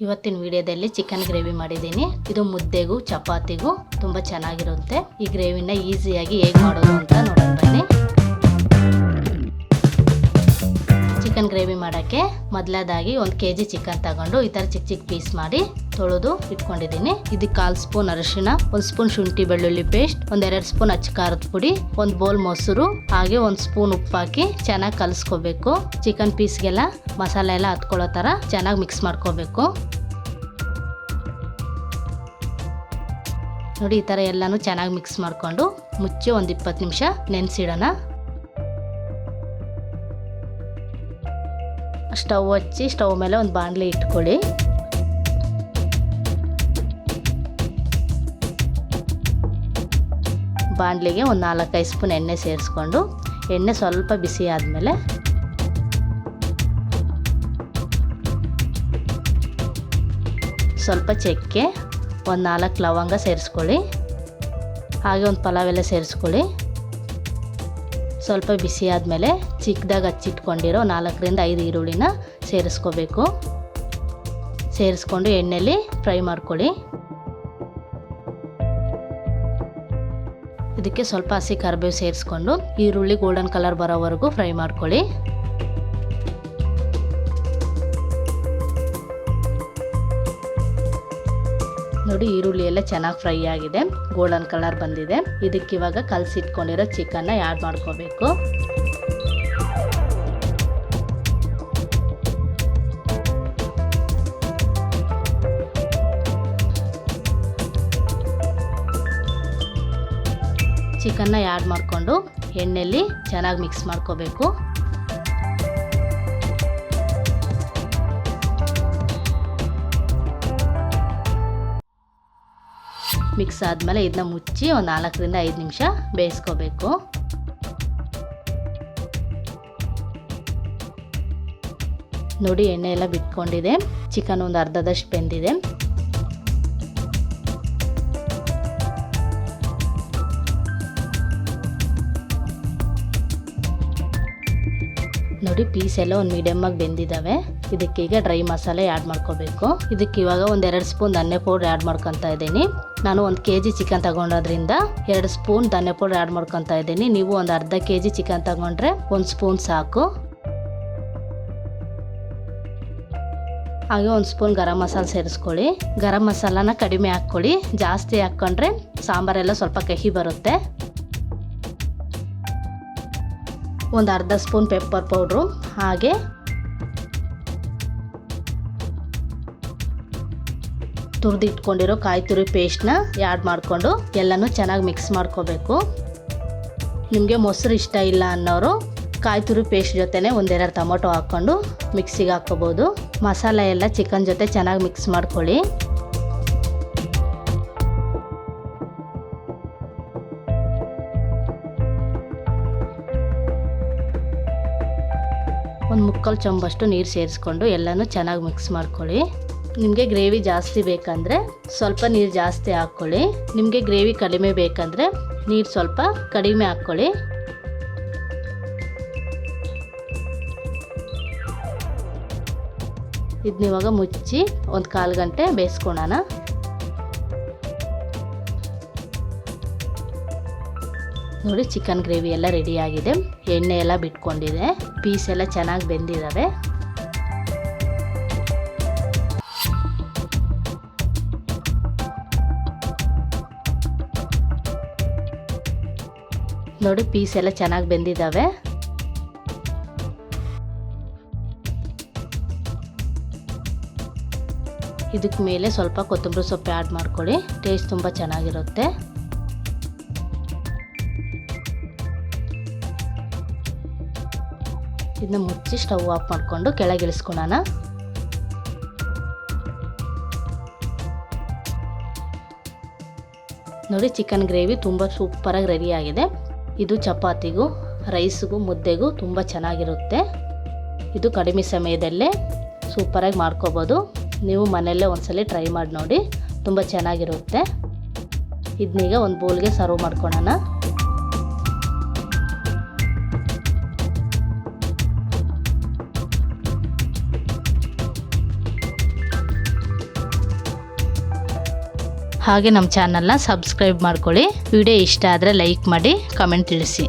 ಇವತ್ತಿನ ವಿಡಿಯೋದಲ್ಲಿ chicken gravy ಮಾಡಿದ್ದೀನಿ. ಇದು ಮುದ್ದೆಗೂ ಚಪಾತಿಗೂ ತುಂಬ ಚೆನ್ನಾಗಿರುತ್ತೆ. ಈ ಗ್ರೇವಿನ ಈಸಿಯಾಗಿ ಹೇಗೆ ಮಾಡೋದು ಅಂತ ನೋಡೋಣ ಬನ್ನಿ. ಚಿಕನ್ ಗ್ರೇವಿ ಮಾಡೋಕ್ಕೆ ಮೊದಲದಾಗಿ 1 kg ಚಿಕನ್ ತಗೊಂಡು ಈ ಥರ ಚಿಕ್ಕ ಚಿಕ್ಕ ಪೀಸ್ ಮಾಡಿ ತೊಳೆದು ಇಟ್ಕೊಂಡಿದ್ದೀನಿ. ಇದಕ್ಕೆ 1/4 ಸ್ಪೂನ್ ಅರಿಶಿಣ, 1 ಸ್ಪೂನ್ ಶುಂಠಿ ಬೆಳ್ಳುಳ್ಳಿ ಪೇಸ್ಟ್, 2 ಸ್ಪೂನ್ ಅಚ್ಚ ಖಾರದ ಪುಡಿ, 1 ಬೌಲ್ ಮೊಸರು, ಹಾಗೆ 1 ಸ್ಪೂನ್ ಉಪ್ಪು ಹಾಕಿ ಚೆನ್ನಾಗಿ ಕಲಿಸ್ಕೋಬೇಕು. ಚಿಕನ್ ಪೀಸ್ಗೆಲ್ಲ ಮಸಾಲೆ ಎಲ್ಲ ಹತ್ಕೊಳ್ಳೋ ಥರ ಚೆನ್ನಾಗಿ ಮಿಕ್ಸ್ ಮಾಡ್ಕೋಬೇಕು. ನೋಡಿ, ಈ ಥರ ಎಲ್ಲನೂ ಚೆನ್ನಾಗಿ ಮಿಕ್ಸ್ ಮಾಡಿಕೊಂಡು ಮುಚ್ಚಿ ಒಂದು 20 ನಿಮಿಷ ನೆನೆಸಿಡೋಣ. ಸ್ಟವ್ ಹಚ್ಚಿ ಸ್ಟವ್ ಮೇಲೆ ಒಂದು ಬಾಣಲೆ ಇಟ್ಕೊಳ್ಳಿ. ಬಾಣಲಿಗೆ ಒಂದು 4-5 ಸ್ಪೂನ್ ಎಣ್ಣೆ ಸೇರಿಸ್ಕೊಂಡು ಎಣ್ಣೆ ಸ್ವಲ್ಪ ಬಿಸಿ ಆದಮೇಲೆ ಸ್ವಲ್ಪ ಚಕ್ಕೆ, ಒಂದು 4 ಲವಂಗ ಸೇರಿಸ್ಕೊಳ್ಳಿ. ಹಾಗೆ ಒಂದು ಪಲಾವ್ ಎಲೆ ಸೇರಿಸ್ಕೊಳ್ಳಿ. ಸ್ವಲ್ಪ ಬಿಸಿ ಆದಮೇಲೆ ಚಿಕ್ಕದಾಗಿ ಹಚ್ಚಿಟ್ಕೊಂಡಿರೋ 4-5 ಈರುಳ್ಳಿನ ಸೇರಿಸ್ಕೋಬೇಕು. ಸೇರಿಸ್ಕೊಂಡು ಎಣ್ಣೆಯಲ್ಲಿ ಫ್ರೈ ಮಾಡ್ಕೊಳ್ಳಿ. ಇದಕ್ಕೆ ಸ್ವಲ್ಪ ಹಸಿ ಕರಿಬೇವು ಸೇರಿಸ್ಕೊಂಡು ಈರುಳ್ಳಿ ಗೋಲ್ಡನ್ ಕಲರ್ ಬರೋವರೆಗೂ ಫ್ರೈ ಮಾಡ್ಕೊಳ್ಳಿ. ನೋಡಿ, ಈರುಳ್ಳಿ ಎಲ್ಲ ಚೆನ್ನಾಗಿ ಫ್ರೈ ಆಗಿದೆ, ಗೋಲ್ಡನ್ ಕಲರ್ ಬಂದಿದೆ. ಇದಕ್ಕೆ ಇವಾಗ ಕಲಸಿಟ್ಕೊಂಡಿರೋ ಚಿಕನ್ನ ಆ್ಯಡ್ ಮಾಡ್ಕೋಬೇಕು. ಚಿಕನ್ನ ಆ್ಯಡ್ ಮಾಡಿಕೊಂಡು ಎಣ್ಣೆಯಲ್ಲಿ ಚೆನ್ನಾಗಿ ಮಿಕ್ಸ್ ಮಾಡ್ಕೋಬೇಕು. ಮಿಕ್ಸ್ ಆದಮೇಲೆ ಇದನ್ನ ಮುಚ್ಚಿ ಒಂದು 4-5 ನಿಮಿಷ ಬೇಯಿಸ್ಕೋಬೇಕು. ನೋಡಿ, ಎಣ್ಣೆ ಎಲ್ಲ ಬಿಟ್ಕೊಂಡಿದೆ. ಚಿಕನ್ ಒಂದು ಅರ್ಧದಷ್ಟು ಬೆಂದಿದೆ. ನೋಡಿ, ಪೀಸ್ ಎಲ್ಲ ಒಂದು ಮೀಡಿಯಮ್ಮಾಗಿ ಬೆಂದಿದ್ದಾವೆ. ಇದಕ್ಕೀಗ ಡ್ರೈ ಮಸಾಲೆ ಆ್ಯಡ್ ಮಾಡ್ಕೋಬೇಕು. ಇದಕ್ಕೆ ಇವಾಗ 2 ಸ್ಪೂನ್ ಧನ್ಯ ಪೌಡ್ರ್ ಆ್ಯಡ್ ಮಾಡ್ಕೊತಾ ಇದ್ದೀನಿ. ನಾನು 1 kg ಚಿಕನ್ ತಗೊಂಡೋದ್ರಿಂದ 2 ಸ್ಪೂನ್ ಧನ್ಯ ಪೌಡ್ರ್ ಆ್ಯಡ್ ಮಾಡ್ಕೊತಾ ಇದ್ದೀನಿ. ನೀವು ಒಂದು ಅರ್ಧ kg ಚಿಕನ್ ತಗೊಂಡ್ರೆ 1 ಸ್ಪೂನ್ ಸಾಕು. ಹಾಗೆ 1 ಸ್ಪೂನ್ ಗರಂ ಮಸಾಲೆ ಸೇರಿಸ್ಕೊಳ್ಳಿ. ಗರಂ ಮಸಾಲಾನ ಕಡಿಮೆ ಹಾಕ್ಕೊಳ್ಳಿ, ಜಾಸ್ತಿ ಹಾಕ್ಕೊಂಡ್ರೆ ಸಾಂಬಾರೆಲ್ಲ ಸ್ವಲ್ಪ ಕಹಿ ಬರುತ್ತೆ. ಒಂದು ಅರ್ಧ ಸ್ಪೂನ್ ಪೆಪ್ಪರ್ ಪೌಡ್ರು, ಹಾಗೆ ತುರಿದಿಟ್ಕೊಂಡಿರೋ ಕಾಯಿ ತುರಿ ಪೇಸ್ಟ್ನ ಆ್ಯಡ್ ಮಾಡಿಕೊಂಡು ಎಲ್ಲನೂ ಚೆನ್ನಾಗಿ ಮಿಕ್ಸ್ ಮಾಡ್ಕೋಬೇಕು. ನಿಮಗೆ ಮೊಸರು ಇಷ್ಟ ಇಲ್ಲ ಅನ್ನೋರು ಕಾಯಿ ತುರಿ ಪೇಸ್ಟ್ ಜೊತೆನೇ 1-2 ಟೊಮೊಟೊ ಹಾಕ್ಕೊಂಡು ಮಿಕ್ಸಿಗೆ ಹಾಕ್ಕೋಬೋದು. ಮಸಾಲೆ ಎಲ್ಲ ಚಿಕನ್ ಜೊತೆ ಚೆನ್ನಾಗಿ ಮಿಕ್ಸ್ ಮಾಡ್ಕೊಳ್ಳಿ. ಒಂದು 3/4 ಚಮಚಷ್ಟು ನೀರು ಸೇರಿಸ್ಕೊಂಡು ಎಲ್ಲನೂ ಚೆನ್ನಾಗಿ ಮಿಕ್ಸ್ ಮಾಡ್ಕೊಳ್ಳಿ. ನಿಮಗೆ ಗ್ರೇವಿ ಜಾಸ್ತಿ ಬೇಕಂದರೆ ಸ್ವಲ್ಪ ನೀರು ಜಾಸ್ತಿ ಹಾಕ್ಕೊಳ್ಳಿ. ನಿಮಗೆ ಗ್ರೇವಿ ಕಡಿಮೆ ಬೇಕಂದರೆ ನೀರು ಸ್ವಲ್ಪ ಕಡಿಮೆ ಹಾಕ್ಕೊಳ್ಳಿ. ಇದನ್ನ ಇವಾಗ ಮುಚ್ಚಿ ಒಂದು 1/4 ಗಂಟೆ ಬೇಯಿಸ್ಕೊಳ್ಳೋಣ. ನೋಡಿ, ಚಿಕನ್ ಗ್ರೇವಿ ಎಲ್ಲ ರೆಡಿಯಾಗಿದೆ. ಎಣ್ಣೆ ಎಲ್ಲ ಬಿಟ್ಕೊಂಡಿದೆ, ಪೀಸ್ ಎಲ್ಲ ಚೆನ್ನಾಗಿ ಬೆಂದಿದ್ದಾವೆ. ನೋಡಿ, ಪೀಸ್ ಎಲ್ಲ ಚೆನ್ನಾಗಿ ಬೆಂದಿದ್ದಾವೆ. ಇದಕ್ಕೆ ಮೇಲೆ ಸ್ವಲ್ಪ ಕೊತ್ತಂಬರಿ ಸೊಪ್ಪು ಆ್ಯಡ್ ಮಾಡ್ಕೊಳ್ಳಿ, ಟೇಸ್ಟ್ ತುಂಬ ಚೆನ್ನಾಗಿರುತ್ತೆ. ಇದನ್ನ ಮುಚ್ಚಿ ಸ್ಟವ್ ಆಫ್ ಮಾಡಿಕೊಂಡು ಕೆಳಗೆ ಇಳಿಸ್ಕೊಳ್ಳೋಣ. ನೋಡಿ, ಚಿಕನ್ ಗ್ರೇವಿ ತುಂಬ ಸೂಪರಾಗಿ ರೆಡಿಯಾಗಿದೆ. ಇದು ಚಪಾತಿಗೂ ರೈಸ್ಗೂ ಮುದ್ದೆಗೂ ತುಂಬ ಚೆನ್ನಾಗಿರುತ್ತೆ. ಇದು ಕಡಿಮೆ ಸಮಯದಲ್ಲೇ ಸೂಪರಾಗಿ ಮಾಡ್ಕೋಬೋದು. ನೀವು ಮನೆಯಲ್ಲೇ ಒಂದ್ಸಲ ಟ್ರೈ ಮಾಡಿ ನೋಡಿ, ತುಂಬ ಚೆನ್ನಾಗಿರುತ್ತೆ. ಇದನ್ನೀಗ ಒಂದು ಬೌಲ್ಗೆ ಸರ್ವ್ ಮಾಡ್ಕೊಳ್ಳೋಣ. ಹಾಗೆ ನಮ್ಮ ಚಾನಲ್ನ ಸಬ್ಸ್ಕ್ರೈಬ್ ಮಾಡ್ಕೊಳ್ಳಿ. ವಿಡಿಯೋ ಇಷ್ಟ ಆದರೆ ಲೈಕ್ ಮಾಡಿ, ಕಮೆಂಟ್ ತಿಳಿಸಿ.